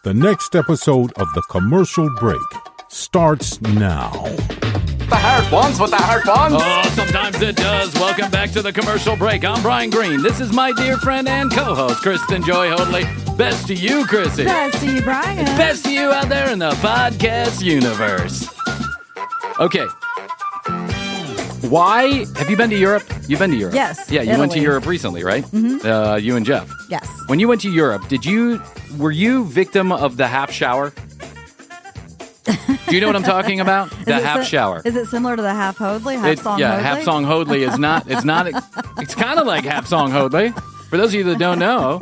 The next episode of The Commercial Break starts now. The heart wants what the heart wants. Oh, sometimes it does. Welcome back to The Commercial Break. I'm Bryan Green. This is my dear friend and co-host, Kristen Joy Hoadley. Best to you, Chrissy. Best to you, Bryan. Best to you out there in the podcast universe. Okay. Why? Have you been to Europe? You've been to Europe. Yes. Yeah, you Italy. went to Europe recently, right? Mm-hmm. You and Jeff. Yes. When you went to Europe, were you victim of the half shower? Do you know what I'm talking about? The half shower. Is it similar to the half Hoadley? Hoadley? Half song Hoadley is not. It's kind of like half song Hoadley. For those of you that don't know,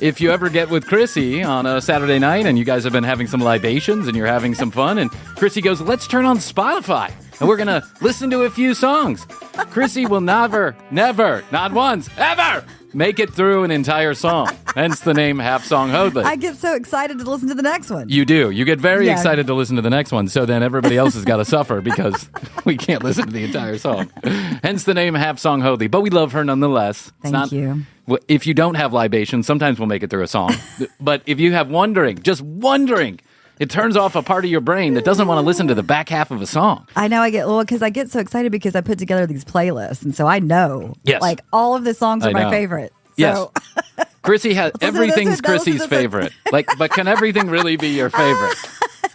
if you ever get with Chrissy on a Saturday night and you guys have been having some libations and you're having some fun, and Chrissy goes, "Let's turn on Spotify and we're gonna listen to a few songs." Chrissy will never, not once, ever make it through an entire song. Hence the name Half Song Hoadley. I get so excited to listen to the next one. You do. You get very excited to listen to the next one. So then everybody else has got to suffer because we can't listen to the entire song. Hence the name Half Song Hoadley. But we love her nonetheless. Thank you. If you don't have libation, sometimes we'll make it through a song. But if you have just wondering, it turns off a part of your brain that doesn't want to listen to the back half of a song. I know because I get so excited because I put together these playlists. And so I know, like, all of the songs are my favorite. So. Yes. Chrissy has everything's Chrissy's favorite. But can everything really be your favorite?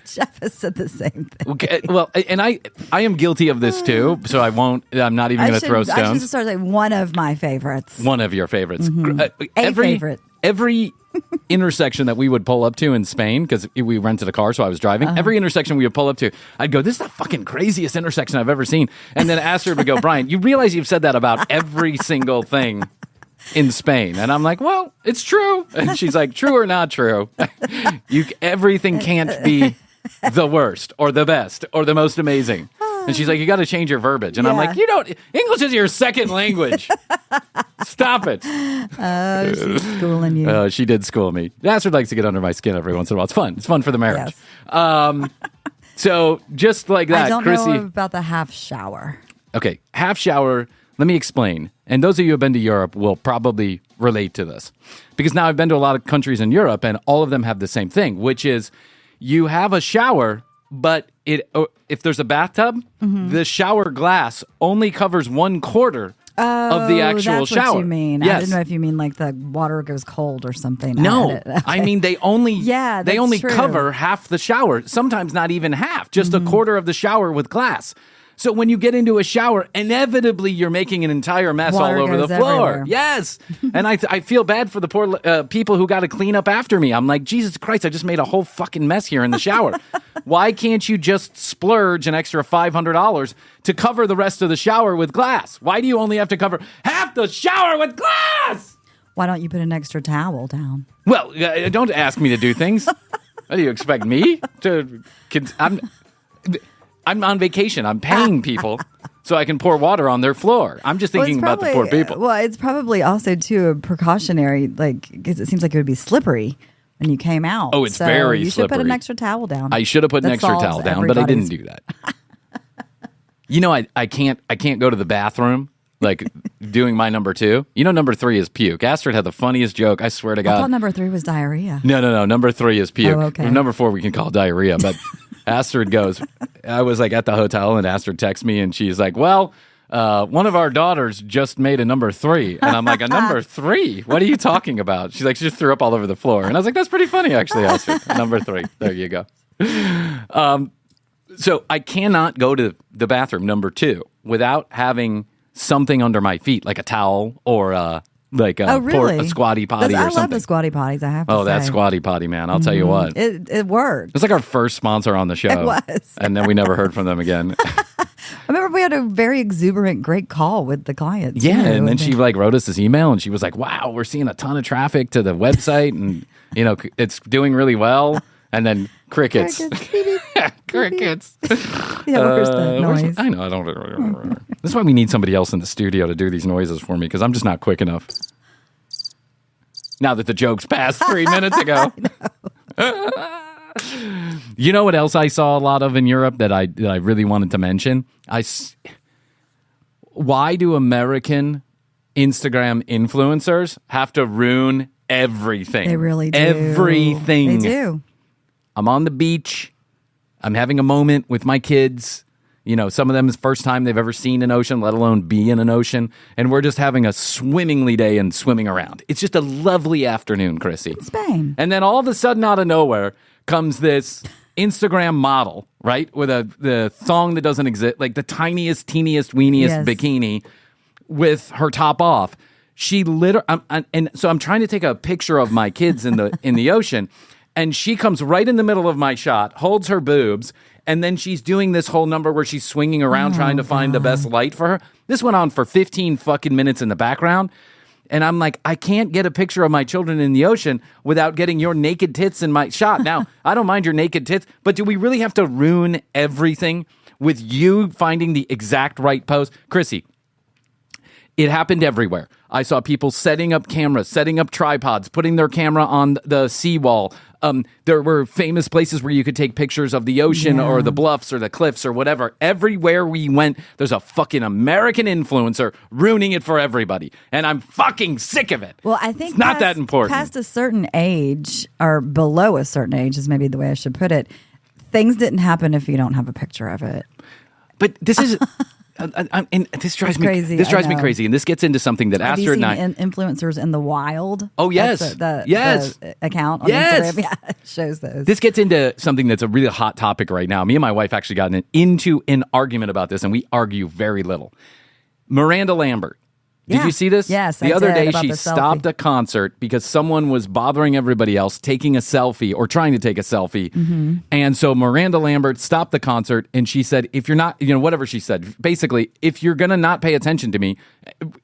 Jeff has said the same thing. Okay, well, and I am guilty of this too, so I'm not even going to throw stones. I should start saying one of my favorites. One of your favorites. Mm-hmm. Favorite. Every intersection that we would pull up to in Spain, because we rented a car, so I was driving. Every intersection we would pull up to, I'd go, "This is the fucking craziest intersection I've ever seen." And then Astrid would go, "Bryan, you realize you've said that about every single thing in Spain?" And I'm like, "Well, it's true." And she's like, "True or not true? Everything can't be the worst or the best or the most amazing." And she's like, "You got to change your verbiage." And I'm like, English is your second language. Stop it. Oh, she's schooling you. She did school me. Astrid likes to get under my skin every once in a while. It's fun. It's fun for the marriage. Yes. So just like that, I don't Chrissy, know about the half shower. Okay, half shower. Let me explain. And those of you who have been to Europe will probably relate to this. Because now I've been to a lot of countries in Europe, and all of them have the same thing, which is you have a shower, but if there's a bathtub, the shower glass only covers 1/4 of the actual that's shower. What you mean. Yes. I didn't know if you mean like the water goes cold or something. No, Okay. I mean they only true. cover half the shower. Sometimes not even half, just 1/4 of the shower with glass. So when you get into a shower, inevitably you're making an entire mess Water all over the goes floor. everywhere. Yes. And I feel bad for the poor people who got to clean up after me. I'm like, Jesus Christ, I just made a whole fucking mess here in the shower. Why can't you just splurge an extra $500 to cover the rest of the shower with glass? Why do you only have to cover half the shower with glass? Why don't you put an extra towel down? Well, don't ask me to do things. What do you expect me to? I'm on vacation. I'm paying people so I can pour water on their floor. I'm just thinking about the poor people. Well, it's probably also, too, a precautionary, because it seems like it would be slippery when you came out. Oh, it's very you slippery. should put an extra towel down. I should have put an extra towel down, but I didn't do that. You know, I can't go to the bathroom, like doing my number 2. You know, number 3 is puke. Astrid had the funniest joke. I swear to God. I thought number 3 was diarrhea. No. Number 3 is puke. Oh, okay. Number 4 we can call diarrhea, but Astrid goes, I was like at the hotel and Astrid texts me and she's like, "Well, one of our daughters just made a number 3. And I'm like, "A number 3? What are you talking about?" She's like, "She just threw up all over the floor." And I was like, "That's pretty funny, actually, Astrid. Number 3. There you go. So I cannot go to the bathroom, number 2, without having something under my feet, like a towel or a squatty potty or something. I love the squatty potties, I have to say. Oh, that squatty potty, man. I'll tell you what. It worked. It's like our first sponsor on the show. It was. And then we never heard from them again. I remember we had a very exuberant, great call with the clients. Yeah, and then she wrote us this email and she was like, "Wow, we're seeing a ton of traffic to the website and, it's doing really well." And then crickets. Crickets. Yeah, where's the noise? I know, I don't. That's why we need somebody else in the studio to do these noises for me, because I'm just not quick enough. Now that the jokes passed 3 minutes ago. You know what else I saw a lot of in Europe that I really wanted to mention? Why do American Instagram influencers have to ruin everything? They really do. Everything. They do. I'm on the beach. I'm having a moment with my kids. You know, some of them is the first time they've ever seen an ocean, let alone be in an ocean. And we're just having a swimmingly day and swimming around. It's just a lovely afternoon, Chrissy. Spain. And then all of a sudden, out of nowhere, comes this Instagram model, right? With the thong that doesn't exist, like the tiniest, teeniest, weeniest bikini with her top off. She literally, and so I'm trying to take a picture of my kids in the ocean. And she comes right in the middle of my shot, holds her boobs, and then she's doing this whole number where she's swinging around trying to find the best light for her. This went on for 15 fucking minutes in the background. And I'm like, I can't get a picture of my children in the ocean without getting your naked tits in my shot. Now, I don't mind your naked tits, but do we really have to ruin everything with you finding the exact right pose? Chrissy, it happened everywhere. I saw people setting up cameras, setting up tripods, putting their camera on the seawall. There were famous places where you could take pictures of the ocean or the bluffs or the cliffs or whatever. Everywhere we went, there's a fucking American influencer ruining it for everybody. And I'm fucking sick of it. Well, I think it's not that important. Past a certain age, or below a certain age is maybe the way I should put it, things didn't happen if you don't have a picture of it. But this is... and this drives me crazy. This drives me crazy, and this gets into something that Have Astrid you and seen Influencers in the Wild? Oh yes, the account on Instagram. Yeah, it shows those. This gets into something that's a really hot topic right now. Me and my wife actually got into an argument about this, and we argue very little. Miranda Lambert. Did you see this? Yes, the other day she stopped a concert because someone was bothering everybody else taking a selfie or trying to take a selfie. Mm-hmm. And so Miranda Lambert stopped the concert and she said, if you're not, whatever she said, basically, if you're going to not pay attention to me,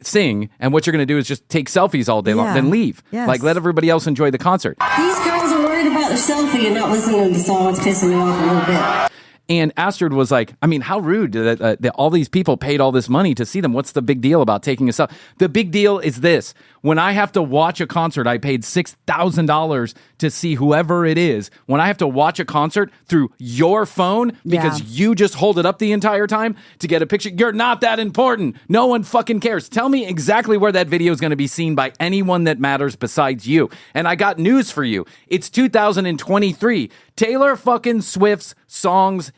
sing, and what you're going to do is just take selfies all day long, then leave. Yes. Like, let everybody else enjoy the concert. These girls are worried about their selfie and not listening to the song. It's pissing me off a little bit. And Astrid was like, I mean, how rude that all these people paid all this money to see them. What's the big deal about taking a selfie? The big deal is this. When I have to watch a concert, I paid $6,000 to see whoever it is. When I have to watch a concert through your phone because you just hold it up the entire time to get a picture, you're not that important. No one fucking cares. Tell me exactly where that video is going to be seen by anyone that matters besides you. And I got news for you. It's 2023. Taylor fucking Swift's songs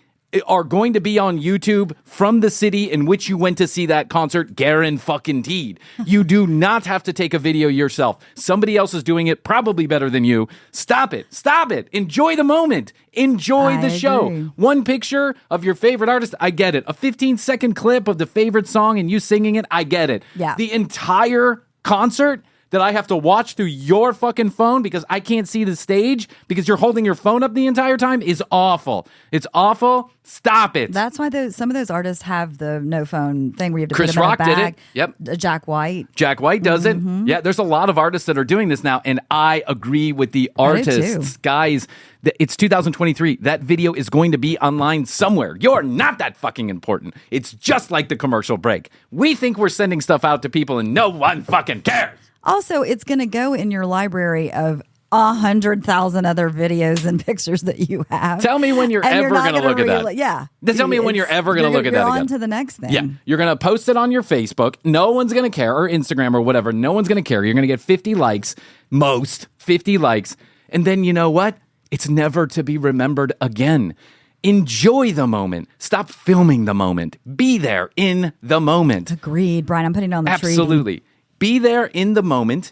are going to be on YouTube from the city in which you went to see that concert, guaranteed. You do not have to take a video yourself. Somebody else is doing it probably better than you. Stop it. Stop it. Enjoy the moment. Enjoy the show. Agree. One picture of your favorite artist, I get it. A 15-second clip of the favorite song and you singing it, I get it. Yeah. The entire concert that I have to watch through your fucking phone because I can't see the stage because you're holding your phone up the entire time is awful. It's awful. Stop it. That's why some of those artists have the no phone thing where you have to Chris put them Rock in a bag. did it. Yep. Jack White. Jack White does it. Yeah, there's a lot of artists that are doing this now, and I agree with the artists. Guys, it's 2023. That video is going to be online somewhere. You're not that fucking important. It's just like the commercial break. We think we're sending stuff out to people, and no one fucking cares. Also, it's going to go in your library of 100,000 other videos and pictures that you have. Tell me when you're ever going to look at that. Yeah. Tell me when you're ever going to look at that again. You're on to the next thing. Yeah. You're going to post it on your Facebook. No one's going to care, or Instagram or whatever. No one's going to care. You're going to get 50 likes, most 50 likes. And then you know what? It's never to be remembered again. Enjoy the moment. Stop filming the moment. Be there in the moment. Agreed, Brian. I'm putting it on the tree. Absolutely. Be there in the moment.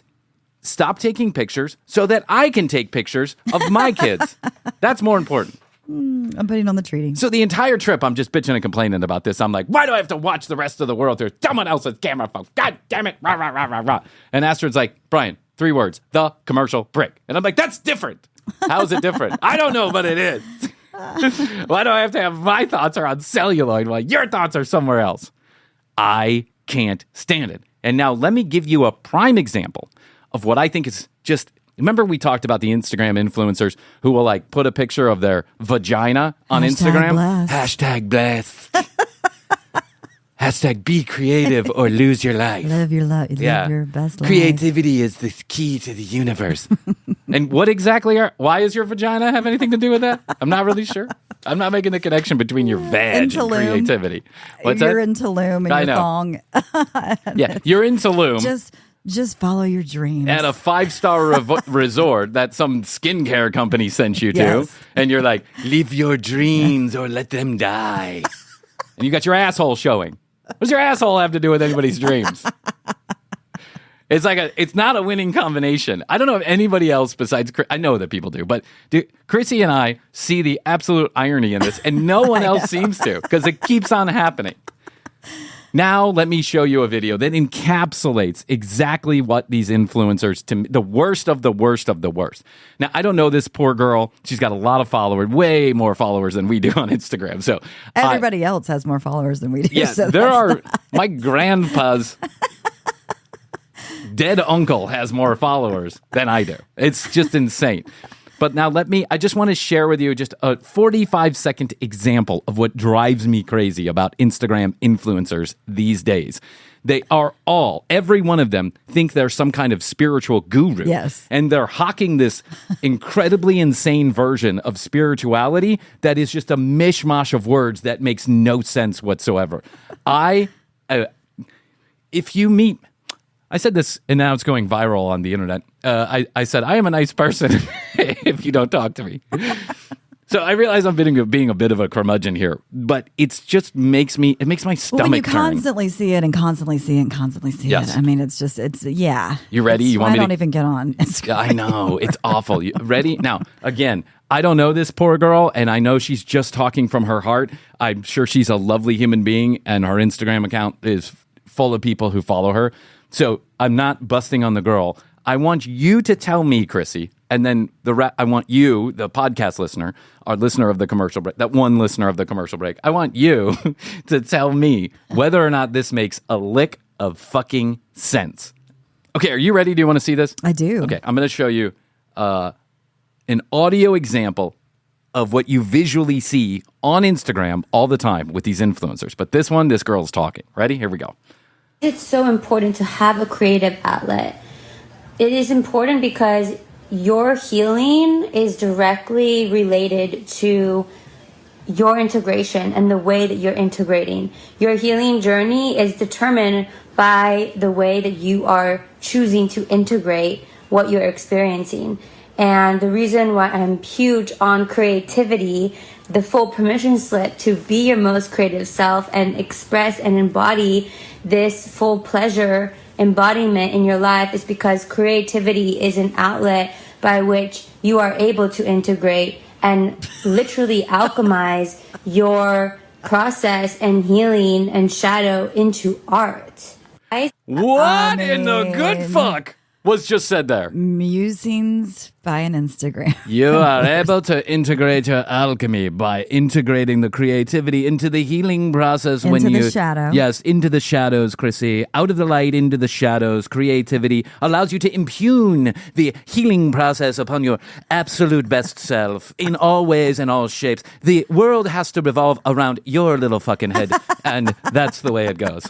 Stop taking pictures so that I can take pictures of my kids. That's more important. I'm putting on the treaty. So the entire trip, I'm just bitching and complaining about this. I'm like, why do I have to watch the rest of the world through someone else's camera phone? God damn it. Rah, rah, rah, rah, rah. And Astrid's like, Brian, 3 words, the commercial break. And I'm like, that's different. How is it different? I don't know, but it is. Why do I have to have my thoughts are on celluloid while your thoughts are somewhere else? I can't stand it. And now let me give you a prime example of what I think is just, remember we talked about the Instagram influencers who will like put a picture of their vagina on Instagram? Blessed. #blessed. #be creative or lose your life. Live your life. Live your best life. Creativity is the key to the universe. And what exactly why does your vagina have anything to do with that? I'm not really sure. I'm not making the connection between your vag and creativity. What's you're that? in Tulum and I your know. thong. Yeah, you're in Tulum. Just Just follow your dreams. At a 5-star resort that some skincare company sent you to, Yes. and you're like, live your dreams or let them die. And you got your asshole showing. What does your asshole have to do with anybody's dreams? It's not a winning combination. I don't know if anybody else besides I know that people do, but Chrissy and I see the absolute irony in this, and no one else seems to, because it keeps on happening. Now, let me show you a video that encapsulates exactly what these influencers, the worst of the worst of the worst. Now, I don't know this poor girl. She's got a lot of followers, way more followers than we do on Instagram. So Everybody else has more followers than we do. Yes, so there are. My grandpa's dead uncle has more followers than I do. It's just insane. But now I just want to share with you just a 45-second example of what drives me crazy about Instagram influencers these days. They are every one of them think they're some kind of spiritual guru. Yes. And they're hawking this incredibly insane version of spirituality that is just a mishmash of words that makes no sense whatsoever. If you meet... I said this, and now it's going viral on the internet. I said, I am a nice person if you don't talk to me. So I realize I'm being a bit of a curmudgeon here, but it just makes my stomach when you turn. constantly see it and constantly see it and constantly see Yes. it. I mean, it's yeah. You ready? That's You why want me I to- don't even get on Instagram. I know. It's awful. You ready? Now, again, I don't know this poor girl, and I know she's just talking from her heart. I'm sure she's a lovely human being, and her Instagram account is full of people who follow her. So I'm not busting on the girl. I want you to tell me, Chrissy, and then I want you, the podcast listener, our listener of the commercial break, that one listener of the commercial break, I want you to tell me whether or not this makes a lick of fucking sense. Okay, are you ready? Do you want to see this? I do. Okay, I'm going to show you an audio example of what you visually see on Instagram all the time with these influencers. But this girl's talking. Ready? Here we go. It's so important to have a creative outlet. It is important because your healing is directly related to your integration and the way that you're integrating. Your healing journey is determined by the way that you are choosing to integrate what you're experiencing. And the reason why I'm huge on creativity, the full permission slip to be your most creative self and express and embody this full pleasure embodiment in your life, is because creativity is an outlet by which you are able to integrate and literally alchemize your process and healing and shadow into art. What in the good fuck was just said there? Musings by an Instagram. You are able to integrate your alchemy by integrating the creativity into the healing process. Into the shadow. Yes, into the shadows, Chrissy. Out of the light, into the shadows. Creativity allows you to impugn the healing process upon your absolute best self in all ways and all shapes. The world has to revolve around your little fucking head, and that's the way it goes.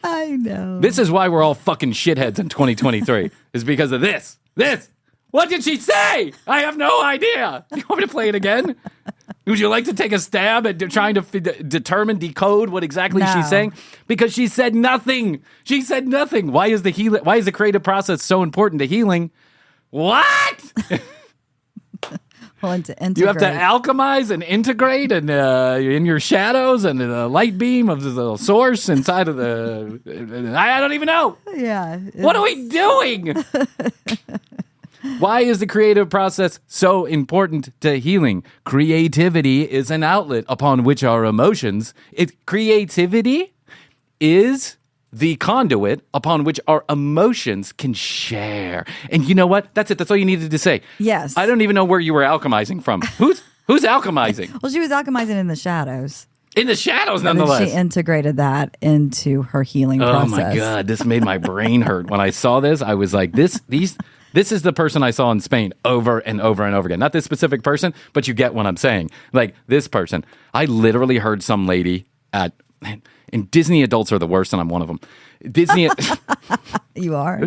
I know. This is why we're all fucking shitheads in 2023, is because of this. What did she say? I have no idea. You want me to play it again? Would you like to take a stab at trying to decode what exactly she's saying? Because she said nothing. She said nothing. Why is the creative process so important to healing? What? Well, to integrate. You have to alchemize and integrate and in your shadows and the light beam of the source inside of the... I don't even know. Yeah. What are we doing? Why is the creative process so important to healing? Creativity is an outlet upon which our emotions... Creativity is the conduit upon which our emotions can share. And you know what? That's it. That's all you needed to say. Yes. I don't even know where you were alchemizing from. Who's alchemizing? Well, she was alchemizing in the shadows. In the shadows, And then nonetheless. she integrated that into her healing Oh process. my God, this made my brain hurt. When I saw this, I was like, this is the person I saw in Spain over and over and over again. Not this specific person, but you get what I'm saying. Like this person. I literally heard some lady and Disney adults are the worst, and I'm one of them. Disney You are.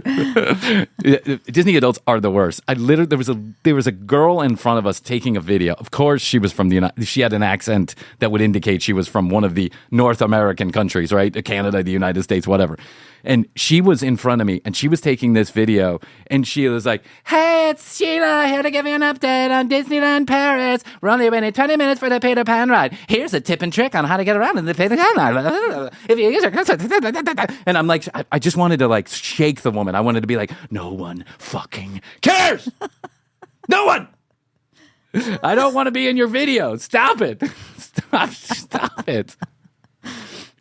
Disney adults are the worst. There was a girl in front of us taking a video. Of course, she was from she had an accent that would indicate she was from one of the North American countries, right? Canada, the United States, whatever. And she was in front of me, and she was taking this video, and she was like, "Hey, it's Sheila here to give you an update on Disneyland Paris. We're only waiting 20 minutes for the Peter Pan ride. Here's a tip and trick on how to get around in the Peter Pan ride. If you use your..." And I'm like, I just wanted to like shake the woman. I wanted to be like, no one fucking cares. No one. I don't want to be in your video. Stop it. Stop it.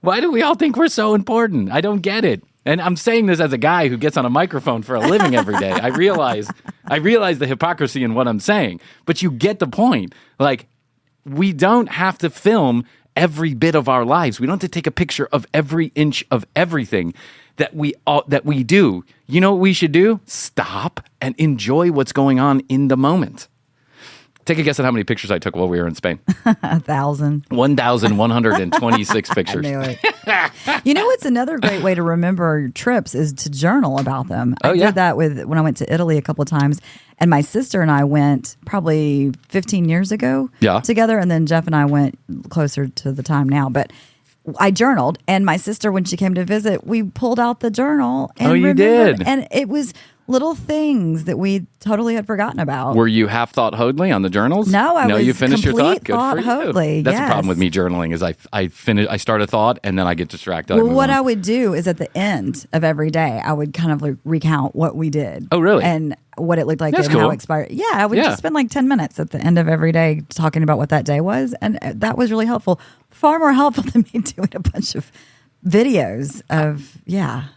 Why do we all think we're so important? I don't get it. And I'm saying this as a guy who gets on a microphone for a living every day. I realize the hypocrisy in what I'm saying. But you get the point. Like, we don't have to film every bit of our lives. We don't have to take a picture of every inch of everything that we do. You know what we should do? Stop and enjoy what's going on in the moment. Take a guess at how many pictures I took while we were in Spain. 1,000. 1,126 pictures. I knew it. You know what's another great way to remember your trips is to journal about them. I did that when I went to Italy a couple of times, and my sister and I went probably 15 years ago together, and then Jeff and I went closer to the time now. But I journaled, and my sister, when she came to visit, we pulled out the journal. And you did? And it was little things that we totally had forgotten about. Were you half thought Hoadley on the journals? No, I was you finished your thought. Good thought for you. Hoadley. That's the problem with me journaling is I start a thought and then I get distracted. Well, what I would do is at the end of every day, I would kind of like recount what we did. Oh, really? And what it looked like That's and cool. how it expired. Yeah, I would just spend like 10 minutes at the end of every day talking about what that day was, and that was really helpful. Far more helpful than me doing a bunch of videos of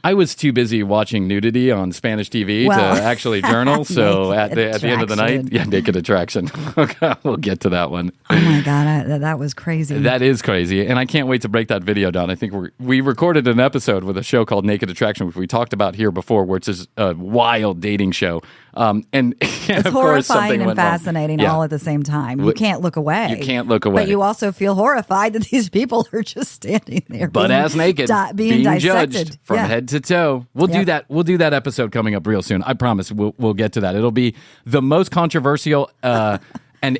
I was too busy watching nudity on Spanish TV to actually journal. So at the end of the night, naked attraction. Okay, we'll get to that one. Oh my god, that was crazy. That is crazy, and I can't wait to break that video down. I think we recorded an episode with a show called Naked Attraction, which we talked about here before, which is a wild dating show. And it's of course, horrifying something and went wrong. fascinating all at the same time. You can't look away. You can't look away. But you also feel horrified that these people are just standing there, butt-ass naked, being dissected. judged from head to toe. We'll do that. We'll do that episode coming up real soon. I promise. We'll get to that. It'll be the most controversial and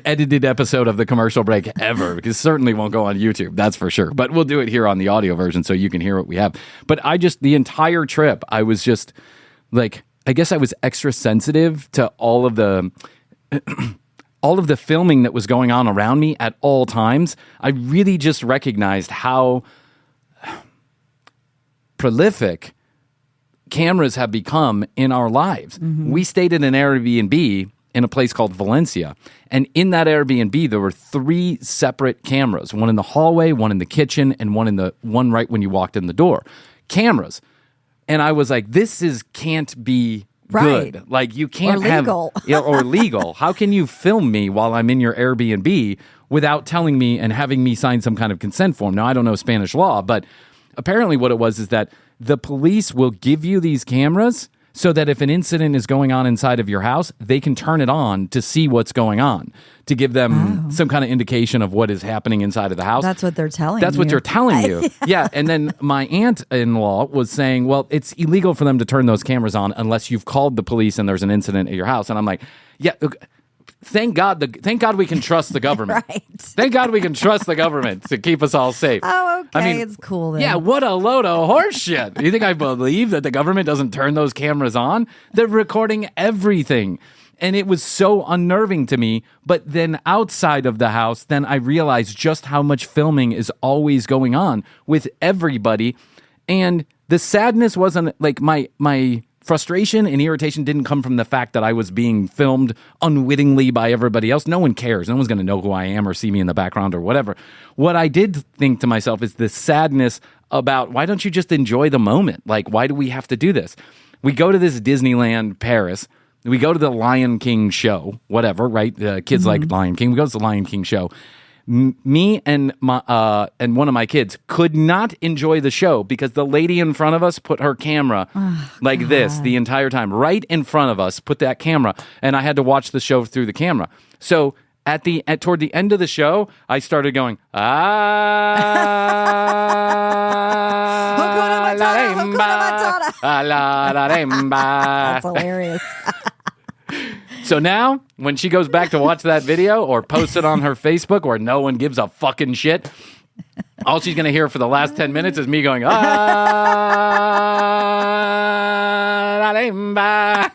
edited episode of the commercial break ever, because it certainly won't go on YouTube. That's for sure. But we'll do it here on the audio version so you can hear what we have. But the entire trip, I was just like, I guess I was extra sensitive to all of the filming that was going on around me at all times. I really just recognized how prolific cameras have become in our lives. Mm-hmm. We stayed in an Airbnb in a place called Valencia. And in that Airbnb, there were 3 separate cameras, one in the hallway, one in the kitchen, and one right when you walked in the door. Cameras. And I was like, can't be good. Like, you can't or legal. How can you film me while I'm in your Airbnb without telling me and having me sign some kind of consent form? Now, I don't know Spanish law, but apparently what it was is that the police will give you these cameras so that if an incident is going on inside of your house, they can turn it on to see what's going on, to give them some kind of indication of what is happening inside of the house. That's what they're telling you. That's what you're telling you. Yeah. And then my aunt-in-law was saying, well, it's illegal for them to turn those cameras on unless you've called the police and there's an incident at your house. And I'm like, thank God we can trust the government. Right. Thank God we can trust the government to keep us all safe. Oh, okay. I mean, it's cool then. Yeah, what a load of horse shit. You think I believe that the government doesn't turn those cameras on? They're recording everything. And it was so unnerving to me. But then outside of the house, then I realized just how much filming is always going on with everybody. And the sadness wasn't like my frustration and irritation didn't come from the fact that I was being filmed unwittingly by everybody else. No one cares. No one's going to know who I am or see me in the background or whatever. What I did think to myself is the sadness about, why don't you just enjoy the moment? Like, why do we have to do this? We go to this Disneyland Paris. We go to the Lion King show, whatever, right? Kids like Lion King. We go to the Lion King show. Me and one of my kids could not enjoy the show because the lady in front of us put her camera this the entire time, right in front of us, put that camera, and I had to watch the show through the camera. So toward the end of the show, I started going, I'm going on my That's hilarious. So now, when she goes back to watch that video or post it on her Facebook where no one gives a fucking shit, all she's going to hear for the last 10 minutes is me going, la rimba.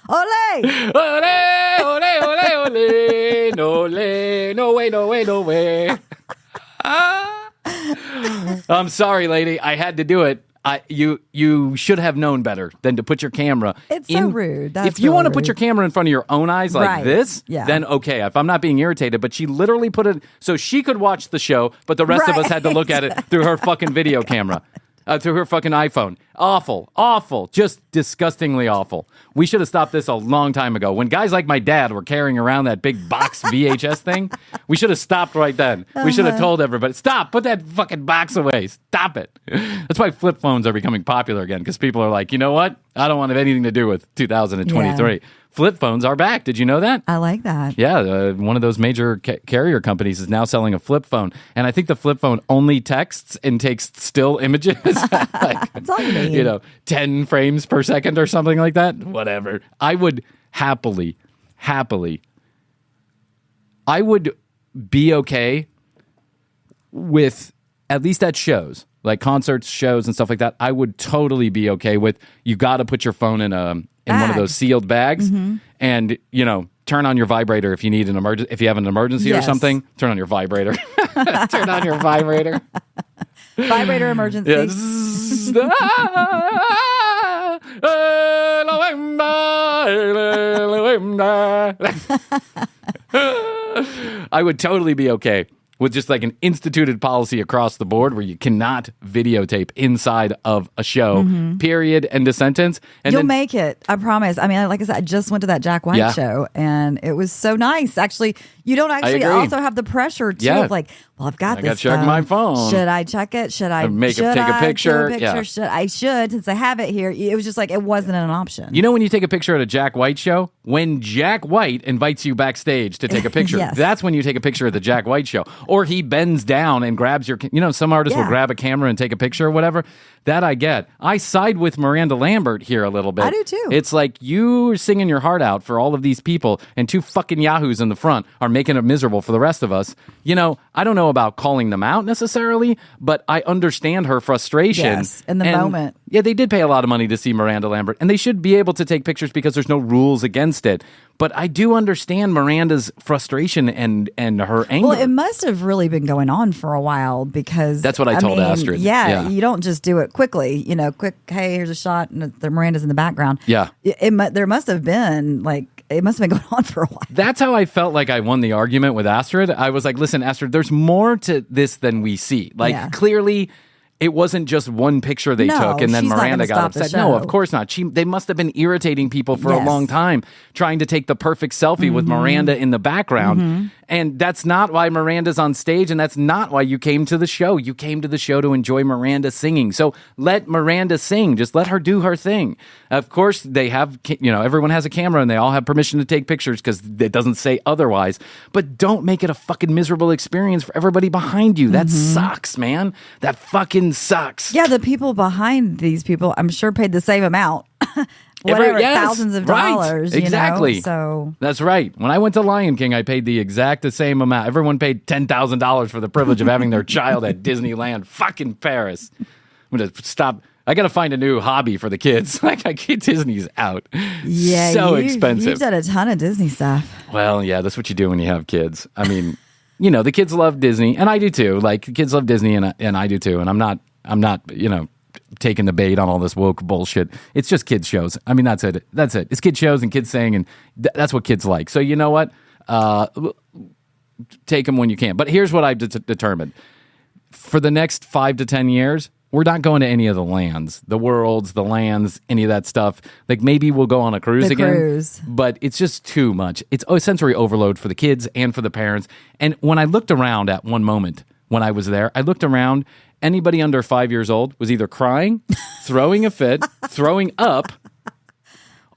Ole! Ole, ole, ole, ole. No, no way, no way, no way. I'm sorry, lady. I had to do it. You should have known better than to put your camera. It's so rude. That's if you really want to put rude. your camera in front of your own eyes like Right. this, Yeah. then okay. If I'm not being irritated, but she literally put it so she could watch the show, but the rest of us had to look at it through her fucking video camera. Through her fucking iPhone. Awful. Awful. Just disgustingly awful. We should have stopped this a long time ago. When guys like my dad were carrying around that big box VHS thing, we should have stopped right then. We should have told everybody, stop, put that fucking box away. Stop it. That's why flip phones are becoming popular again, because people are like, you know what? I don't want to have anything to do with 2023. Yeah. Flip phones are back. Did you know that? I like that. Yeah, one of those major carrier companies is now selling a flip phone. And I think the flip phone only texts and takes still images. Like, That's all you need. 10 frames per second or something like that. Whatever. I would happily, I would be okay with, at least at shows, like concerts, shows, and stuff like that. I would totally be okay with, you got to put your phone in one of Bag. those sealed bags, and turn on your vibrator if you need an emergency. If you have an emergency or Yes. something, turn on your vibrator. Turn on your vibrator. Vibrator emergency. I would totally be okay with just like an instituted policy across the board where you cannot videotape inside of a show, period, end of sentence. And You'll then, make it. I promise. I mean, like I said, I just went to that Jack White Yeah. show, and it was so nice. Actually, you don't actually agree. also have the pressure, too, Yeah. of like, well, I've got I this gotta check phone. my phone. Should I check it? Should I Take a take picture? Yeah. I should, since I have it here. It was just like, it wasn't an option. you know when you take a picture at a Jack White show? When Jack White invites you backstage to take a picture, Yes. that's when you take a picture at the Jack White show. Or he bends down and grabs your, some artists will Yeah. grab a camera and take a picture or whatever. That I get. I side with Miranda Lambert here a little bit. I do too. It's like you're singing your heart out for all of these people, and two fucking yahoos in the front are making it miserable for the rest of us. I don't know about calling them out necessarily, but I understand her frustration. Yes, in the moment. Yeah, they did pay a lot of money to see Miranda Lambert, and they should be able to take pictures because there's no rules against it. But I do understand Miranda's frustration and her anger. Well, it must have really been going on for a while, because That's what I told Astrid. Yeah. You don't just do it quickly. Quick, hey, here's a shot, and the Miranda's in the background. Yeah. There must have been it must have been going on for a while. That's how I felt like I won the argument with Astrid. I was like, listen, Astrid, there's more to this than we see. Yeah. Clearly, it wasn't just one picture they No, took and then she's not Miranda gonna got stop the upset. No, show. of course not. They must have been irritating people for a Yes. long time, trying to take the perfect selfie with Miranda in the background. And that's not why Miranda's on stage, and that's not why you came to the show. You came to the show to enjoy Miranda singing. So let Miranda sing. Just let her do her thing. Of course, they have, everyone has a camera and they all have permission to take pictures because it doesn't say otherwise. But don't make it a fucking miserable experience for everybody behind you. That sucks, man. That fucking sucks. Yeah, the people behind these people, I'm sure, paid the same amount. Whatever, Yes, thousands of right, dollars. exactly. So That's right. When I went to Lion King, I paid the exact same amount. Everyone paid $10,000 for the privilege of having their child at Disneyland, fucking Paris. I'm gonna stop. I gotta find a new hobby for the kids. Disney's out. yeah, so you've expensive. done a ton of Disney stuff. Well, yeah, that's what you do when you have kids. I mean, the kids love Disney, and I do too. Like, the kids love Disney, and I do too. And I'm not, taking the bait on all this woke bullshit. It's just kids shows. I mean, that's it. It's kids shows and kids saying, and that's what kids like. So you know what? Take them when you can. But here's what I've determined. For the next 5 to 10 years, we're not going to any of the lands, the worlds, the lands, any of that stuff. Like, maybe we'll go on a cruise again. Cruise. But it's just too much. It's a sensory overload for the kids and for the parents. And when I looked around at one moment when I was there, I looked around. Anybody under 5 years old was either crying, throwing a fit, throwing up,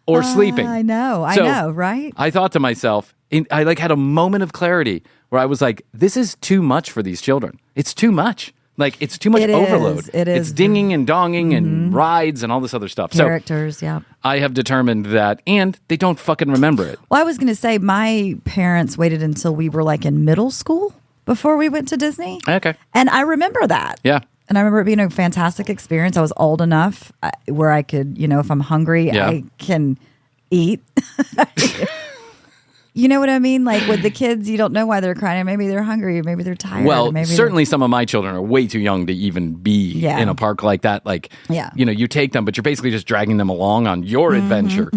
or sleeping. I know, right? I thought to myself, I had a moment of clarity where I was like, this is too much for these children. It's too much. Like, it's too much overload. It is. It's dinging and donging and rides and all this other stuff. Characters, yeah. I have determined that, and they don't fucking remember it. Well, I was going to say, my parents waited until we were like in middle school before we went to Disney. Okay. And I remember that. Yeah. And I remember it being a fantastic experience. I was old enough where I could, if I'm hungry, I can eat. You know what I mean? Like with the kids, you don't know why they're crying. Maybe they're hungry. Maybe they're tired. Well, maybe certainly some of my children are way too young to even be in a park like that. Like, you take them, but you're basically just dragging them along on your adventure.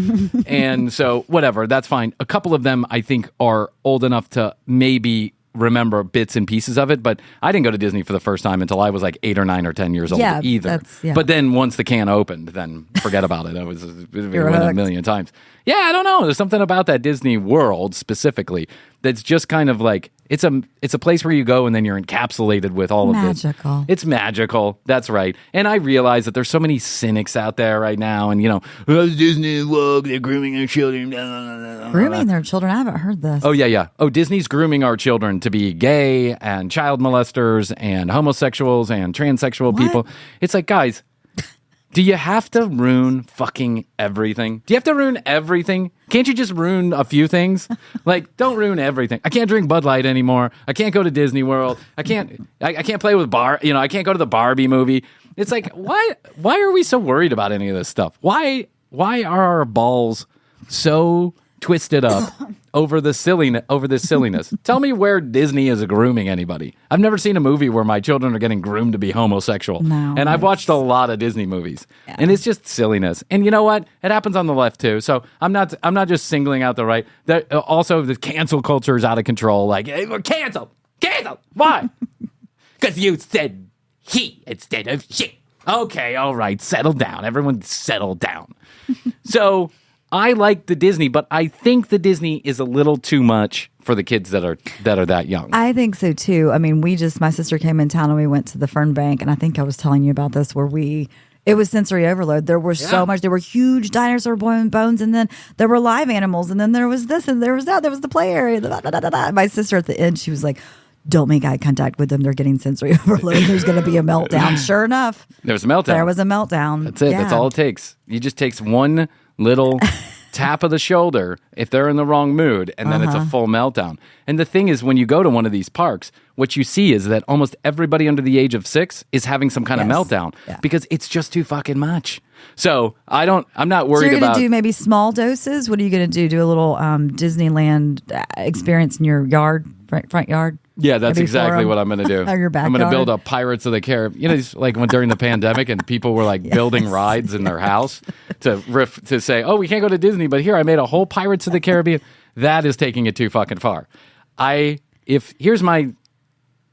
And so whatever, that's fine. A couple of them, I think, are old enough to maybe remember bits and pieces of it, but I didn't go to Disney for the first time until I was like 8 or 9 or 10 years old either. But then once the can opened, then forget about it. I was went a million times. Yeah, I don't know. There's something about that Disney World specifically that's just kind of like it's a place where you go and then you're encapsulated with all of this. Magical. It's magical. That's right. And I realize that there's so many cynics out there right now, and Disney World, they're grooming their children. Grooming their children? I haven't heard this. Oh yeah. Oh, Disney's grooming our children to be gay and child molesters and homosexuals and transsexual people. It's like, guys, do you have to ruin fucking everything? Do you have to ruin everything? Can't you just ruin a few things? Like, don't ruin everything. I can't drink Bud Light anymore. I can't go to Disney World. I can't play with I can't go to the Barbie movie. It's like, why are we so worried about any of this stuff? Why are our balls so twisted up over this silliness? Tell me where Disney is grooming anybody. I've never seen a movie where my children are getting groomed to be homosexual. No, and I've watched a lot of Disney movies. Yeah. And it's just silliness. And you know what? It happens on the left too. So I'm not just singling out the right. Also, the cancel culture is out of control. Like, hey, we're canceled. Why? Because you said he instead of she. Okay, all right, settle down. Everyone settle down. So I like the Disney, but I think the Disney is a little too much for the kids that are that young. I think so too. I mean, my sister came in town and we went to the Fern Bank, and I think I was telling you about this where it was sensory overload. There was so much. There were huge dinosaur bones, and then there were live animals, and then there was this, and there was that. There was the play area. My sister at the end, she was like, don't make eye contact with them. They're getting sensory overload. There's going to be a meltdown. Sure enough. There was a meltdown. There was a meltdown. That's it. Yeah. That's all it takes. You just takes one little tap of the shoulder if they're in the wrong mood, and then it's a full meltdown. And the thing is, when you go to one of these parks, what you see is that almost everybody under the age of 6 is having some kind of meltdown because it's just too fucking much. So I'm not worried about. So you're going to do maybe small doses? What are you going to do? Do a little Disneyland experience in your yard, front yard? Yeah, that's exactly what I'm going to do. Or your backyard. I'm going to build a Pirates of the Caribbean. Like when during the pandemic and people were like building rides in their house to say, oh, we can't go to Disney, but here I made a whole Pirates of the Caribbean. That is taking it too fucking far. Here's my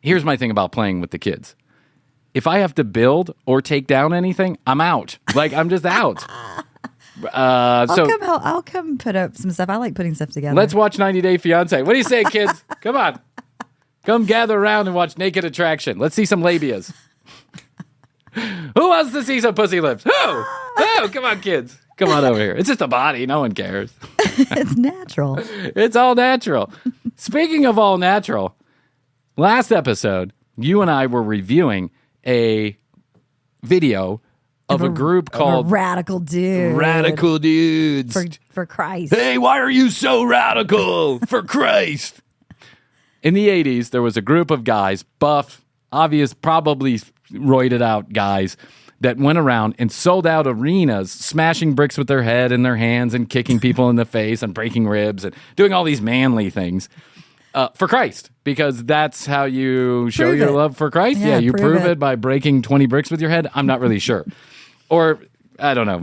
thing about playing with the kids. If I have to build or take down anything, I'm out. Like, I'm just out. I'll come put up some stuff. I like putting stuff together. Let's watch 90 Day Fiancé. What do you say, kids? Come on. Come gather around and watch Naked Attraction. Let's see some labias. Who wants to see some pussy lips? Who? Oh, come on, kids. Come on over here. It's just a body. No one cares. It's natural. It's all natural. Speaking of all natural, last episode, you and I were reviewing a video of a group called Radical Dude. Radical Dudes. For Christ. Hey, why are you so radical? For Christ. In the 80s, there was a group of guys, buff, obvious, probably roided out guys, that went around and sold out arenas, smashing bricks with their head and their hands and kicking people in the face and breaking ribs and doing all these manly things for Christ, because that's how you show your love for Christ. Yeah, you prove it by breaking 20 bricks with your head. I'm not really sure. Or, I don't know.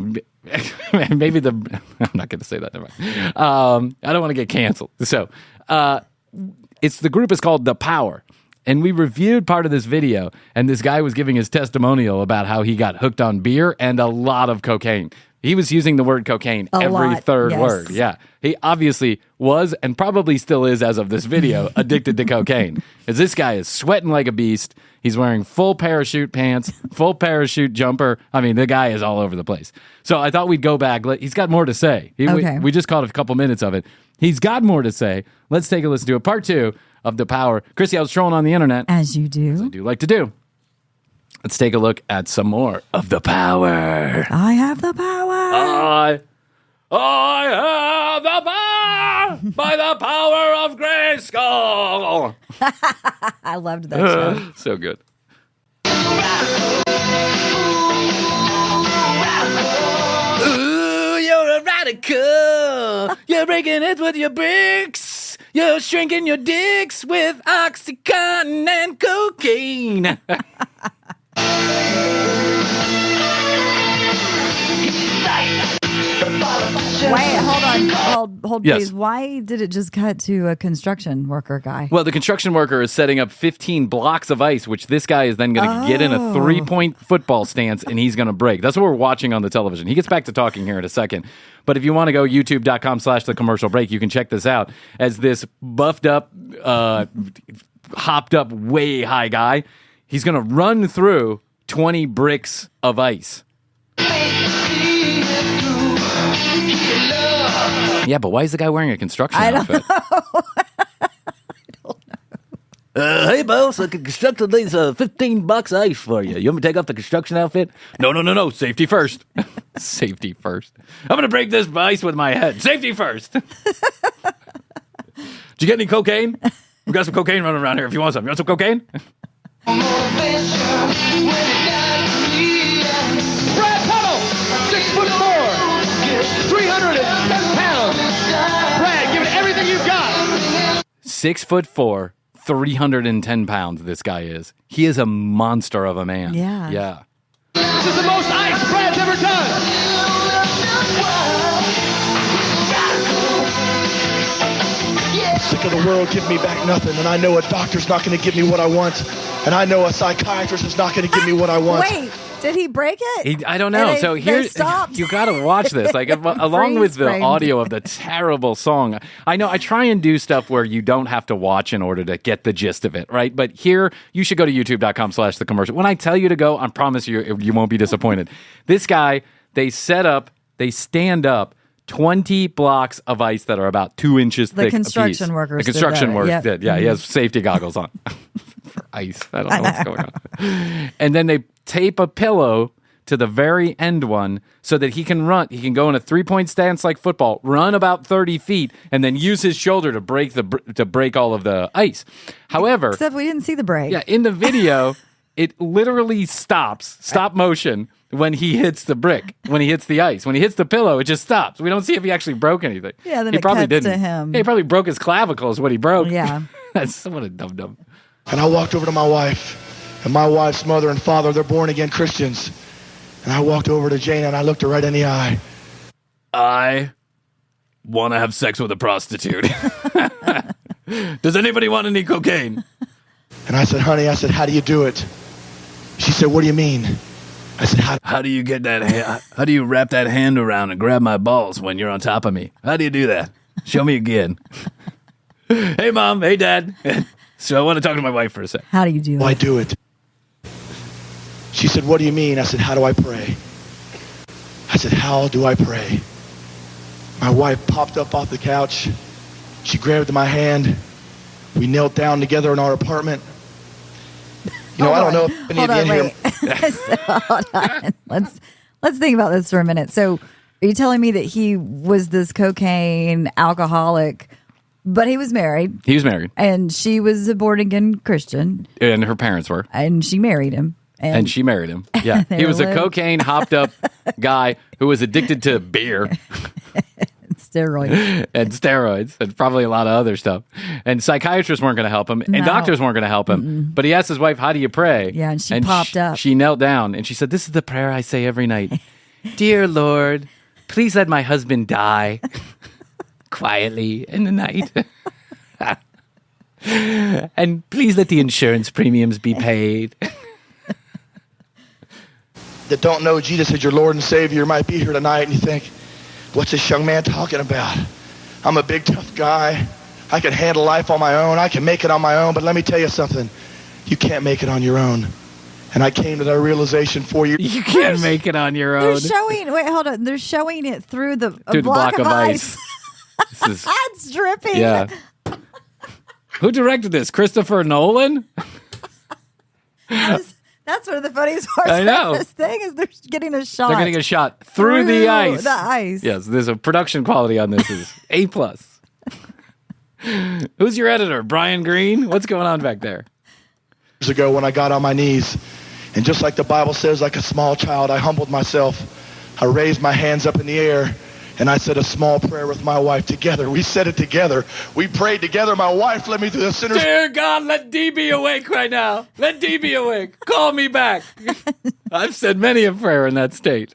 Maybe I'm not going to say that. Never mind. I don't want to get canceled. So, the group is called The Power. And we reviewed part of this video, and this guy was giving his testimonial about how he got hooked on beer and a lot of cocaine. He was using the word cocaine every third word. Yeah. He obviously was and probably still is, as of this video, addicted to cocaine. As this guy is sweating like a beast. He's wearing full parachute pants, full parachute jumper. I mean, the guy is all over the place. So I thought we'd go back. He's got more to say. We just caught a couple minutes of it. He's got more to say. Let's take a listen to it. Part 2 of The Power. Chrissy, I was trolling on the internet. As you do. As I do like to do. Let's take a look at some more of the power. I have the power. I have the power by the power of Grayskull. I loved that show. So good. Ooh, you're a radical. You're breaking it with your bricks. You're shrinking your dicks with Oxycontin and cocaine. Wait, hold, Yes. please. Why did it just cut to a construction worker guy? Well, the construction worker is setting up 15 blocks of ice, which this guy is then going to get in a 3-point football stance, and he's going to break. That's what we're watching on the television. He gets back to talking here in a second. But if you want to go youtube.com/the commercial break, you can check this out as this buffed up, hopped up, way high guy. He's going to run through 20 bricks of ice. Yeah, but why is the guy wearing a construction outfit? I don't know. Hey, boss, I can construct these 15 bucks ice for you. You want me to take off the construction outfit? No. Safety first. Safety first. I'm going to break this ice with my head. Safety first. Did you get any cocaine? We got some cocaine running around here if you want some. You want some cocaine? Brad Tuttle, 6'4", 310 pounds. Brad, give it everything you've got. 6'4", 310 pounds. This guy is. He is a monster of a man. Yeah. This is the most ice Brad's ever done. Sick of the world giving me back nothing, and I know a doctor's not going to give me what I want, and I know a psychiatrist is not going to give me what I want. Wait, did he break it? I don't know. So here, stopped? you got to watch this. Like along with the Freeze-framed. audio of the terrible song. I know I try and do stuff where you don't have to watch in order to get the gist of it, right? But here, you should go to youtube.com/the commercial. When I tell you to go, I promise you won't be disappointed. This guy, they stand up 20 blocks of ice that are about 2 inches thick. The construction apiece. workers The construction did that. workers Yep. did. Yeah, he has safety goggles on for ice. I don't know what's going on. And then they tape a pillow to the very end one so that he can run. He can go in a 3-point stance like football, run about 30 feet, and then use his shoulder to break all of the ice. However, Except we didn't see the break. yeah, in the video, it literally stops, stop motion, when he hits the brick, when he hits the ice. When he hits the pillow, it just stops. We don't see if he actually broke anything. Yeah, then he it probably cuts didn't. to him. Yeah, he probably broke his clavicle is what he broke. Yeah. That's what a dum-dum. And I walked over to my wife, and my wife's mother and father, they're born-again Christians. And I walked over to Jane, and I looked her right in the eye. I want to have sex with a prostitute. Does anybody want any cocaine? And I said, honey, how do you do it? She said, what do you mean? I said, How do you get that how do you wrap that hand around and grab my balls when you're on top of me? How do you do that? Show me again. Hey, Mom. Hey, Dad. So I want to talk to my wife for a sec. How do you do I it? do it. She said, what do you mean? I said, how do I pray? I said, how do I pray? My wife popped up off the couch. She grabbed my hand. We knelt down together in our apartment. You know, I don't know if any of you in here. Hold on. Let's think about this for a minute. So, are you telling me that he was this cocaine alcoholic, but he was married? He was married. And she was a born-again Christian. And her parents were. And she married him. And she married him. Yeah. They He was a lived- cocaine hopped up guy who was addicted to beer Steroids. and steroids and probably a lot of other stuff. And psychiatrists weren't going to help him and No. doctors weren't going to help him. But he asked his wife, how do you pray? Yeah, and she popped up. She knelt down and she said, this is the prayer I say every night. Dear Lord, please let my husband die quietly in the night. And please let the insurance premiums be paid. That don't know Jesus as your Lord and Savior might be here tonight and you think, what's this young man talking about? I'm a big, tough guy. I can handle life on my own. I can make it on my own. But let me tell you something. You can't make it on your own. And I came to that realization 4 years. You can't make it on your They're own. showing. Wait, hold on. They're showing it through the Through the block of ice. This is, It's dripping. yeah. Who directed this? Christopher Nolan? That's one of the funniest parts I know. of this thing is they're getting a shot. They're getting a shot through the ice. The ice. Yes, there's a production quality on this is A+. Who's your editor? Bryan Green? What's going on back there? Years ago when I got on my knees, and just like the Bible says, like a small child, I humbled myself. I raised my hands up in the air, and I said a small prayer with my wife together. We said it together. We prayed together. My wife led me through the sinner's... Dear God, let D be awake right now. Let D be awake. Call me back. I've said many a prayer in that state.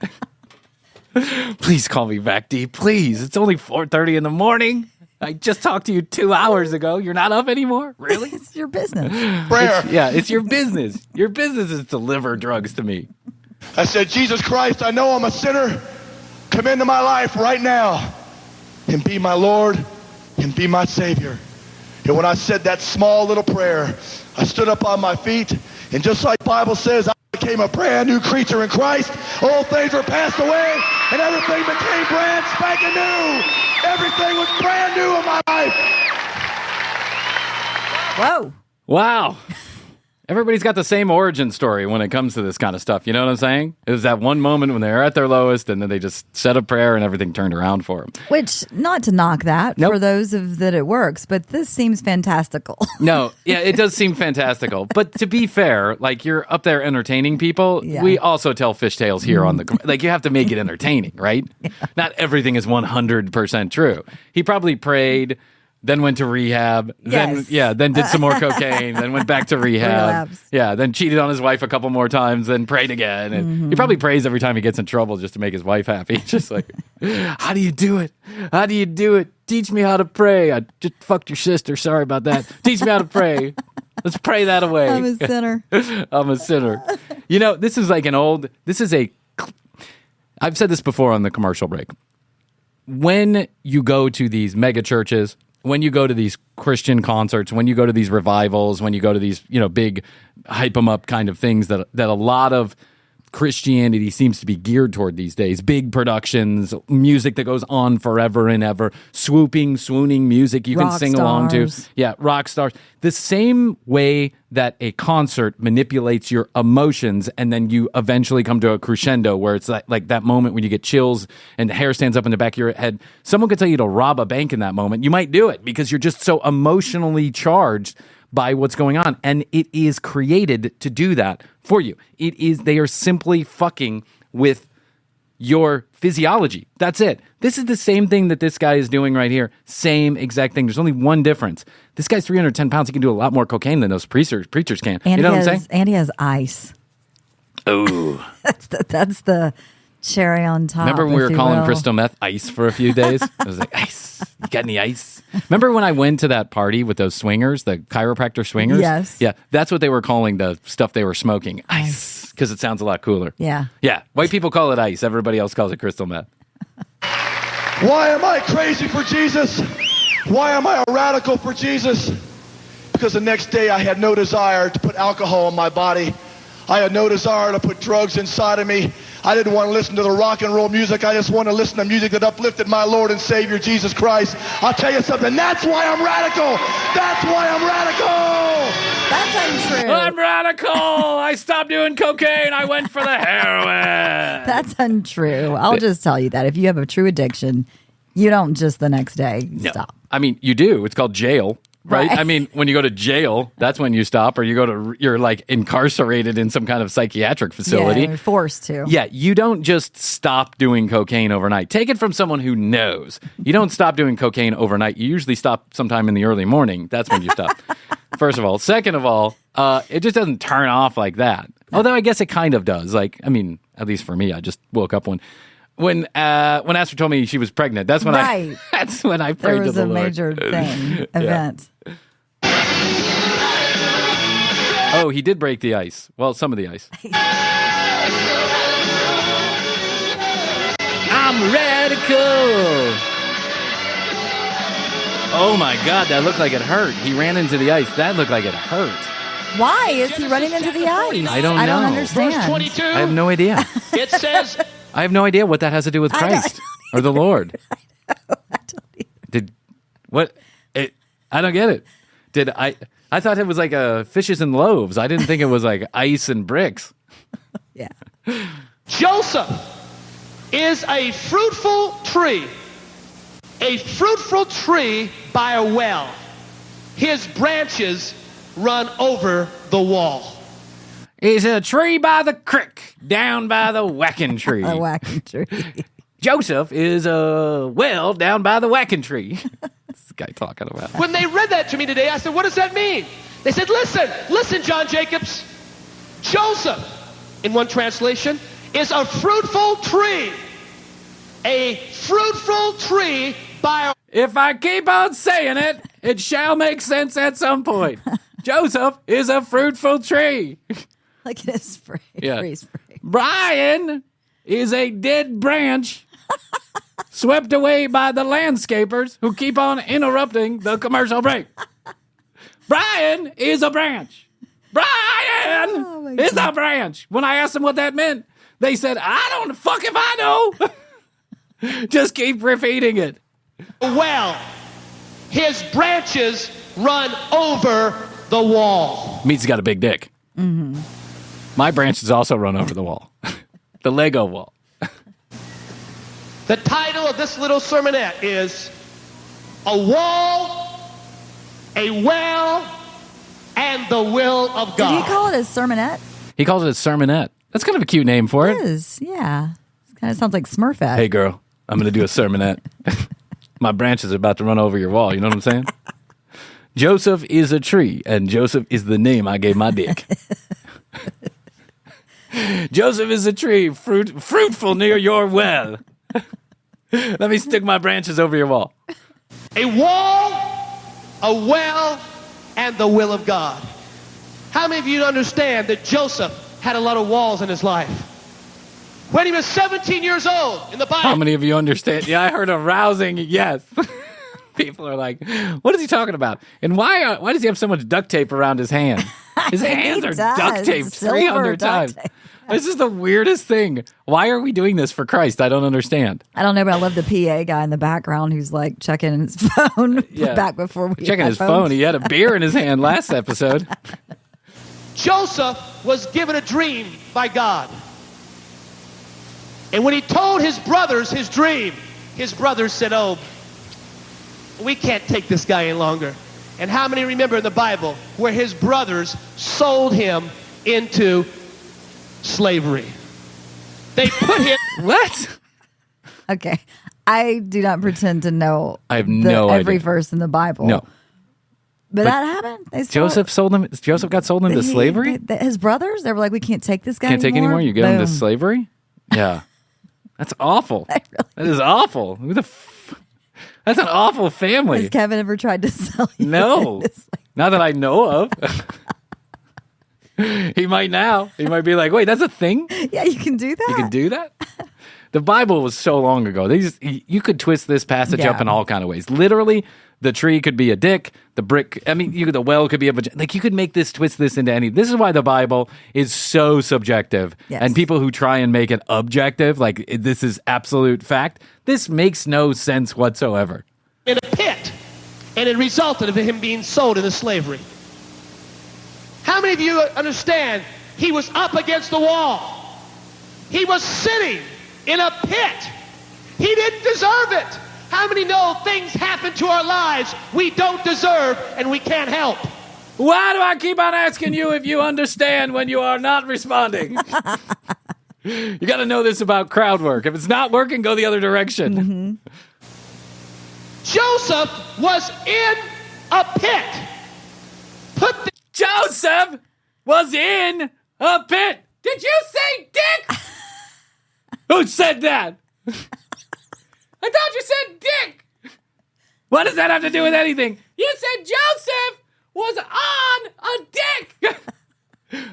Please call me back, D. Please. It's only 4:30 in the morning. I just talked to you 2 hours ago. You're not up anymore? Really? It's your business. prayer. It's your business. Your business is to deliver drugs to me. I said, Jesus Christ, I know I'm a sinner. Come into my life right now and be my Lord and be my Savior. And when I said that small little prayer, I stood up on my feet, and just like the Bible says, I became a brand new creature in Christ. Old things were passed away, and everything became brand spanking new. Everything was brand new in my life. Whoa. Wow. Everybody's got the same origin story when it comes to this kind of stuff. You know what I'm saying? It was that one moment when they're at their lowest, and then they just said a prayer and everything turned around for them. Which, not to knock that Nope. for those of that it works, but this seems fantastical. No, yeah, it does seem fantastical. But to be fair, like you're up there entertaining people. Yeah. We also tell fish tales here on the, like you have to make it entertaining, right? Yeah. Not everything is 100% true. He probably prayed, then went to rehab, Yes. then did some more cocaine, then went back to rehab. Relapsed. Yeah, then cheated on his wife a couple more times, then prayed again. And he probably prays every time he gets in trouble just to make his wife happy. Just like, how do you do it? How do you do it? Teach me how to pray. I just fucked your sister. Sorry about that. Teach me how to pray. Let's pray that away. I'm a sinner. I'm a sinner. You know, this is like I've said this before on the commercial break. When you go to these mega churches, when you go to these Christian concerts, when you go to these revivals, when you go to these, big hype 'em up kind of things that a lot of Christianity seems to be geared toward these days. Big productions, music that goes on forever and ever, swooning music you can Rock sing along to. stars. Yeah, rock stars. The same way that a concert manipulates your emotions and then you eventually come to a crescendo where it's like that moment when you get chills and the hair stands up in the back of your head. Someone could tell you to rob a bank in that moment. You might do it because you're just so emotionally charged by what's going on. And it is created to do that for you. They are simply fucking with your physiology. That's it. This is the same thing that this guy is doing right here. Same exact thing. There's only one difference. This guy's 310 pounds. He can do a lot more cocaine than those preachers can. And you know he what I'm has, saying? And he has ice. Oh. That's the cherry on top. Remember when we if were you calling will. crystal meth ice for a few days? I was like, ice. You got any ice? Remember when I went to that party with those swingers, the chiropractor swingers? Yes. Yeah, that's what they were calling the stuff they were smoking. Ice. Because it sounds a lot cooler. Yeah. Yeah. White people call it ice. Everybody else calls it crystal meth. Why am I crazy for Jesus? Why am I a radical for Jesus? Because the next day I had no desire to put alcohol in my body. I had no desire to put drugs inside of me. I didn't want to listen to the rock and roll music. I just wanted to listen to music that uplifted my Lord and Savior, Jesus Christ. I'll tell you something. That's why I'm radical. That's why I'm radical. That's untrue. I'm radical. I stopped doing cocaine. I went for the heroin. That's untrue. I'll just tell you that. If you have a true addiction, you don't just the next day stop. I mean, you do. It's called jail. Right? Right. I mean, when you go to jail, that's when you stop, or you're like incarcerated in some kind of psychiatric facility. Yeah, you're forced to. Yeah, you don't just stop doing cocaine overnight. Take it from someone who knows. You don't stop doing cocaine overnight. You usually stop sometime in the early morning. That's when you stop. First of all. Second of all, it just doesn't turn off like that. Although I guess it kind of does. Like, I mean, at least for me, I just woke up when Astrid told me she was pregnant. That's when Right. that's when I prayed There was to the a Lord. major thing, event. Oh, he did break the ice. Well, some of the ice. I'm radical. Oh my God, that looked like it hurt. He ran into the ice. That looked like it hurt. Why is he running into the ice? I don't I don't know. understand. Verse 22, I have no idea. it says, I have no idea what that has to do with Christ or the Lord. I don't Did what? I don't get it. I thought it was like fishes and loaves. I didn't think it was like ice and bricks. Yeah. Joseph is a fruitful tree by a well. His branches run over the wall. He's a tree by the creek, down by the whacking tree. A whacking tree. Joseph is a well down by the whacking tree. This guy talking about. When they read that to me today, I said, what does that mean? They said, listen, John Jacobs. Joseph, in one translation, is a fruitful tree. A fruitful tree by a... If I keep on saying it, it shall make sense at some point. Joseph is a fruitful tree. Like it is spray. Yeah. Bryan is a dead branch swept away by the landscapers who keep on interrupting the commercial break. Bryan is a branch. Bryan is a branch. When I asked them what that meant, they said, I don't fuck if I know. Just keep repeating it. Well, his branches run over the wall. Means he's got a big dick. Mm-hmm. My branches also run over the wall. The Lego wall. The title of this little sermonette is A Wall, a Well, and the Will of God. Did he call it a sermonette? He calls it a sermonette. That's kind of a cute name for it. It is, yeah. It kind of sounds like Smurfette. Hey, girl, I'm going to do a sermonette. My branches are about to run over your wall. You know what I'm saying? Joseph is a tree, and Joseph is the name I gave my dick. Joseph is a tree, fruitful near your well. Let me stick my branches over your wall. A wall, a well, and the will of God. How many of you understand that Joseph had a lot of walls in his life? When he was 17 years old in the Bible. How many of you understand? Yeah, I heard a rousing yes. People are like, what is he talking about? And why does he have so much duct tape around his hand? His hands are duct taped 300 times. This is the weirdest thing. Why are we doing this for Christ? I don't understand. I don't know, but I love the PA guy in the background who's like checking his phone back before we checking his phone. He had a beer in his hand last episode. Joseph was given a dream by God. And when he told his brothers his dream, his brothers said, oh, we can't take this guy any longer. And how many remember in the Bible where his brothers sold him into slavery? They put him... What? Okay. I do not pretend to know I have no every idea. verse in the Bible. No. But that happened? Joseph got sold into slavery? His brothers? They were like, we can't take this guy Can't take anymore? You go into Boom. slavery? Yeah. That's awful. That is awful. That's an awful family. Has Kevin ever tried to sell you? No. Not that I know of. He might now. He might be like, wait, that's a thing? Yeah, you can do that. You can do that? The Bible was so long ago. You could twist this passage up in all kind of ways. Literally, the tree could be a dick. The brick, the well could be a vagina. Like, you could twist this into any. This is why the Bible is so subjective. Yes. And people who try and make it objective, like this is absolute fact, this makes no sense whatsoever. In a pit, and it resulted in him being sold into slavery. How many of you understand he was up against the wall? He was sitting in a pit. He didn't deserve it. How many know things happen to our lives we don't deserve and we can't help? Why do I keep on asking you if you understand when you are not responding? You got to know this about crowd work. If it's not working, go the other direction. Mm-hmm. Joseph was in a pit. Joseph was in a pit. Did you say dick? Who said that? I thought you said dick. What does that have to do with anything? You said Joseph was on a dick.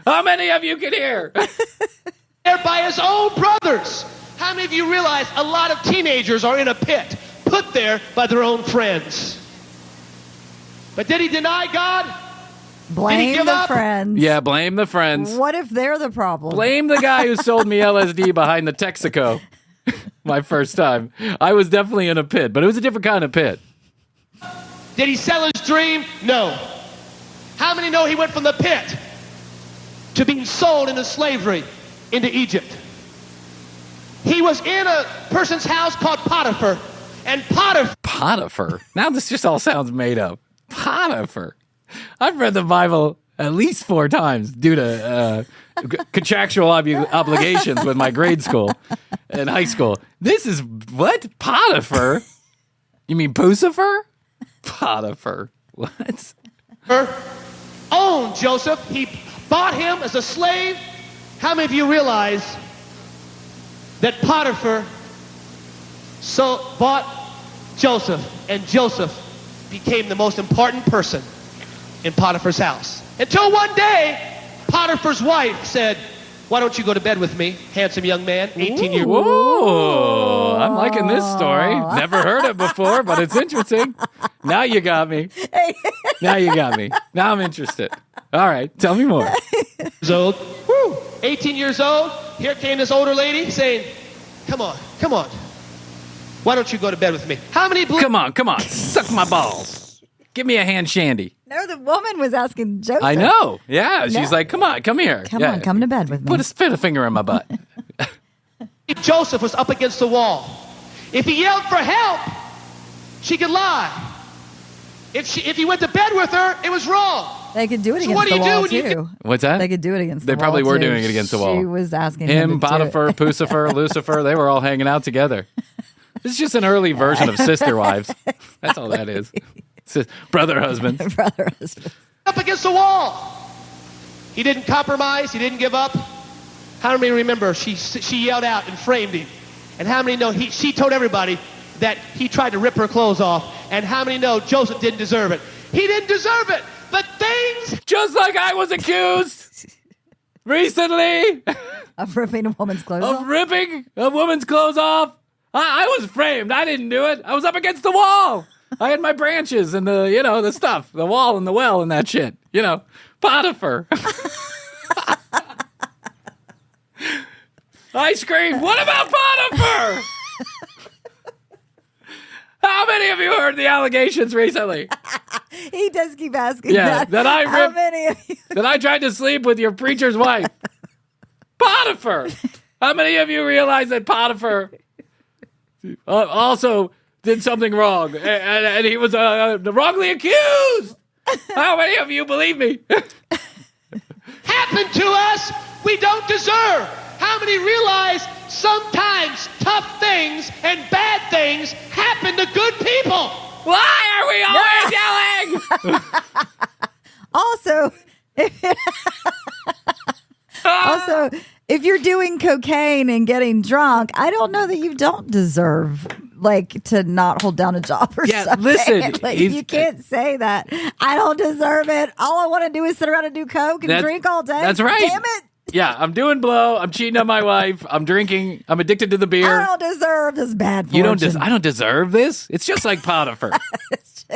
How many of you can hear? By his own brothers. How many of you realize a lot of teenagers are in a pit, put there by their own friends? But did he deny God? Blame the friends. Yeah, blame the friends. What if they're the problem? Blame the guy who sold me LSD behind the Texaco. My first time. I was definitely in a pit, but it was a different kind of pit. Did he sell his dream? No. How many know he went from the pit to being sold into slavery into Egypt? He was in a person's house called Potifer, and Potifer? Now this just all sounds made up. Potifer. I've read the Bible at least 4 times due to contractual obligations with my grade school and high school. This is what? Potifer? You mean Pucifer? Potifer. What? Owned Joseph. He bought him as a slave. How many of you realize that Potifer bought Joseph, and Joseph became the most important person in Potiphar's house? Until one day, Potiphar's wife said, "Why don't you go to bed with me, handsome young man, 18 years old?" Whoa, I'm liking this story. Never heard it before, but it's interesting. Now you got me. Now you got me. Now I'm interested. All right, tell me more. 18 years old. Here came this older lady saying, come on. Why don't you go to bed with me? How many Come on. Suck my balls. Give me a hand shandy. No, the woman was asking Joseph. I know. Yeah, she's like, come on, come here. Come on, come to bed with me. Put a finger in my butt. Joseph was up against the wall. If he yelled for help, she could lie. If he went to bed with her, it was wrong. They could do it So against what do the you wall, do when too. What's that? They could do it against the They wall, probably were too. doing it against the wall. She was asking him, to Potifer, Pucifer, Lucifer, they were all hanging out together. It's just an early version of Sister Wives. That's all that is. Brother husbands. Brother husband. Up against the wall. He didn't compromise. He didn't give up. How many remember she yelled out and framed him? And how many know she told everybody that he tried to rip her clothes off? And how many know Joseph didn't deserve it? He didn't deserve it. But things... Just like I was accused recently Of ripping a woman's clothes off? of ripping a woman's clothes off. I was framed. I didn't do it. I was up against the wall. I had my branches and the stuff, the wall and the well and that shit. Potifer. I screamed, "What about Potifer?" How many of you heard the allegations recently? He does keep asking that I How ripped, many of you? that I tried to sleep with your preacher's wife. Potifer. How many of you realize that Potifer also did something wrong and he was wrongly accused? How many of you believe me? happened to us we don't deserve. How many realize sometimes tough things and bad things happen to good people? Why are we always yelling? Also, if you're doing cocaine and getting drunk, I don't know that you don't deserve to not hold down a job or something. Listen, you can't say that. I don't deserve it. All I want to do is sit around and do coke and drink all day. That's right. Damn it. Yeah, I'm doing blow. I'm cheating on my wife. I'm drinking. I'm addicted to the beer. I don't deserve this bad fortune. I don't deserve this. It's just like Potifer.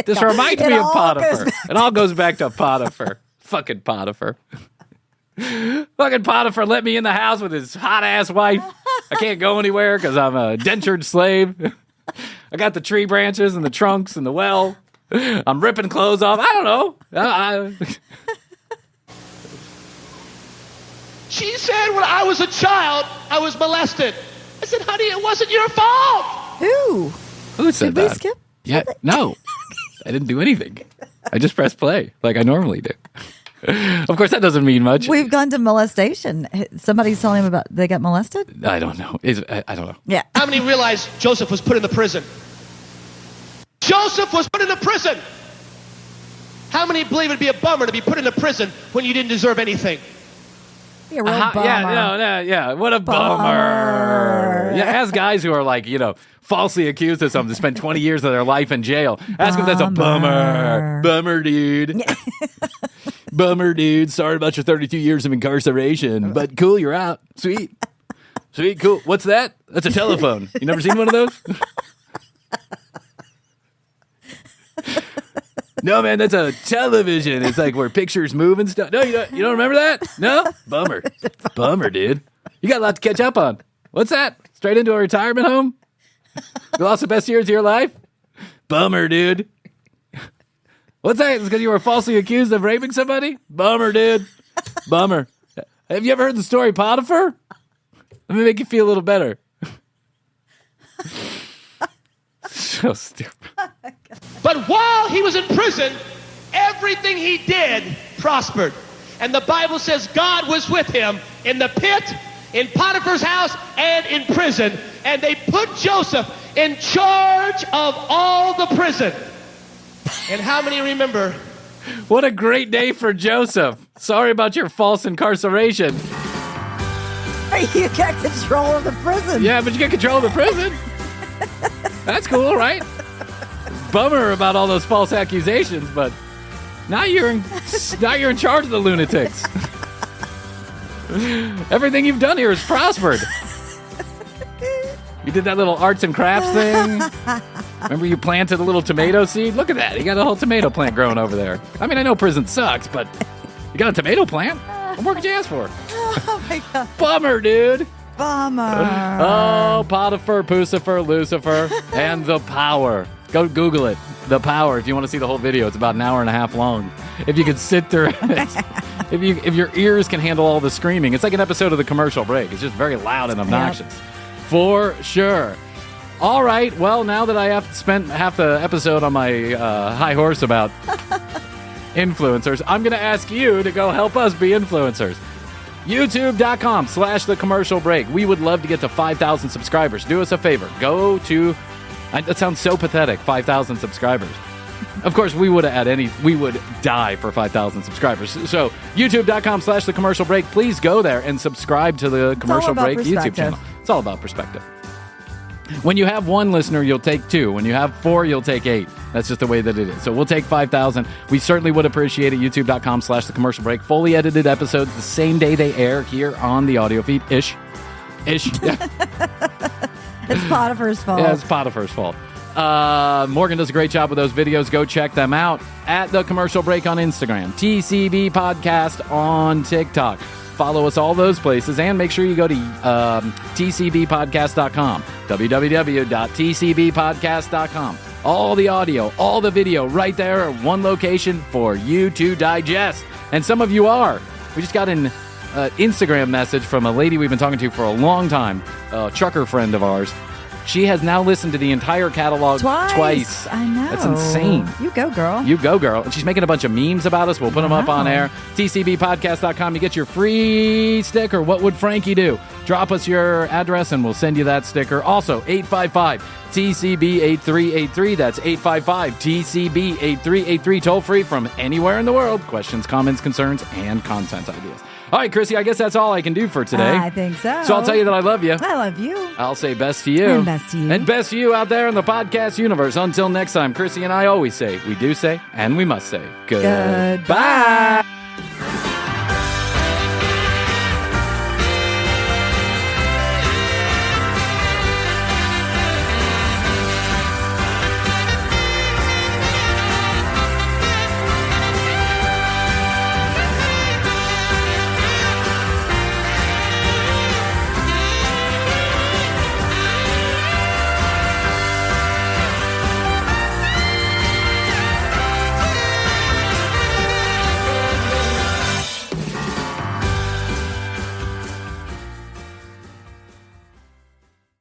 This No, reminds it me of all Potifer. goes It all goes back to Potifer. Fucking Potifer. Fucking Potifer let me in the house with his hot ass wife. I can't go anywhere because I'm a dentured slave. I got the tree branches and the trunks and the well. I'm ripping clothes off. I don't know. She said when I was a child, I was molested. I said, honey, it wasn't your fault. Who said Did we that? skip? Yeah, no. I didn't do anything. I just pressed play like I normally do. Of course, that doesn't mean much. We've gone to molestation. Somebody's telling him about they got molested? I don't know. I don't know. Yeah. How many realize Joseph was put in the prison? Joseph was put in the prison. How many believe it'd be a bummer to be put in a prison when you didn't deserve anything? Be a real bummer. Yeah. What a bummer. Yeah, ask guys who are falsely accused of something to spend 20 years of their life in jail. Ask them if that's a bummer. Bummer, dude. Bummer, dude. Sorry about your 32 years of incarceration. But cool, you're out. Sweet, cool. What's that? That's a telephone. You never seen one of those? No, man, that's a television. It's like where pictures move and stuff. No, you don't remember that? No? Bummer. Bummer, dude. You got a lot to catch up on. What's that? Straight into a retirement home? You lost the best years of your life? Bummer, dude. What's that? It's because you were falsely accused of raping somebody? Bummer, dude. Bummer. Have you ever heard the story Potifer? Let me make you feel a little better. So stupid. But while he was in prison, everything he did prospered. And the Bible says God was with him in the pit, in Potiphar's house, and in prison. And they put Joseph in charge of all the prison. And how many remember? What a great day for Joseph. Sorry about your false incarceration. You got control of the prison. Yeah, but you got control of the prison. That's cool, right? Bummer about all those false accusations, but now you're in charge of the lunatics. Everything you've done here has prospered. You did that little arts and crafts thing. Remember you planted a little tomato seed? Look at that. You got a whole tomato plant growing over there. I mean, I know prison sucks, but you got a tomato plant? What more could you ask for? Oh, my God. Bummer, dude. Bummer. Oh, Potifer, Pucifer, Lucifer, and the power. Go Google it. The power. If you want to see the whole video, it's about an hour and a half long. If you could sit through it. If your ears can handle all the screaming. It's like an episode of The Commercial Break. It's just very loud and obnoxious. Yep. For sure. All right. Well, now that I have spent half the episode on my high horse about influencers, I'm going to ask you to go help us be influencers. YouTube.com/The Commercial Break. We would love to get to 5,000 subscribers. Do us a favor. Go to... that sounds so pathetic, 5,000 subscribers. Of course, we would die for 5,000 subscribers. So, youtube.com/The Commercial Break. Please go there and subscribe to the Commercial Break YouTube channel. It's all about perspective. When you have one listener, you'll take 2. When you have 4, you'll take 8. That's just the way that it is. So we'll take 5,000. We certainly would appreciate it. YouTube.com/The Commercial Break. Fully edited episodes the same day they air here on the audio feed. Ish. Yeah. It's Potiphar's fault. Yeah, it's Potiphar's fault. Morgan does a great job with those videos. Go check them out at The Commercial Break on Instagram. TCB Podcast on TikTok. Follow us all those places, and make sure you go to tcbpodcast.com, www.tcbpodcast.com. All the audio, all the video right there at one location for you to digest. And some of you are. We just got an Instagram message from a lady we've been talking to for a long time, a trucker friend of ours. She has now listened to the entire catalog twice. I know. That's insane. You go, girl. You go, girl. And she's making a bunch of memes about us. We'll put them up on air. TCBpodcast.com. You get your free sticker. What would Frankie do? Drop us your address and we'll send you that sticker. Also, 855-TCB-8383. That's 855-TCB-8383. Toll free from anywhere in the world. Questions, comments, concerns, and content ideas. All right, Chrissy, I guess that's all I can do for today. I think so. So I'll tell you that I love you. I love you. I'll say best to you. And best to you. And best to you out there in the podcast universe. Until next time, Chrissy and I always say, we do say, and we must say, goodbye.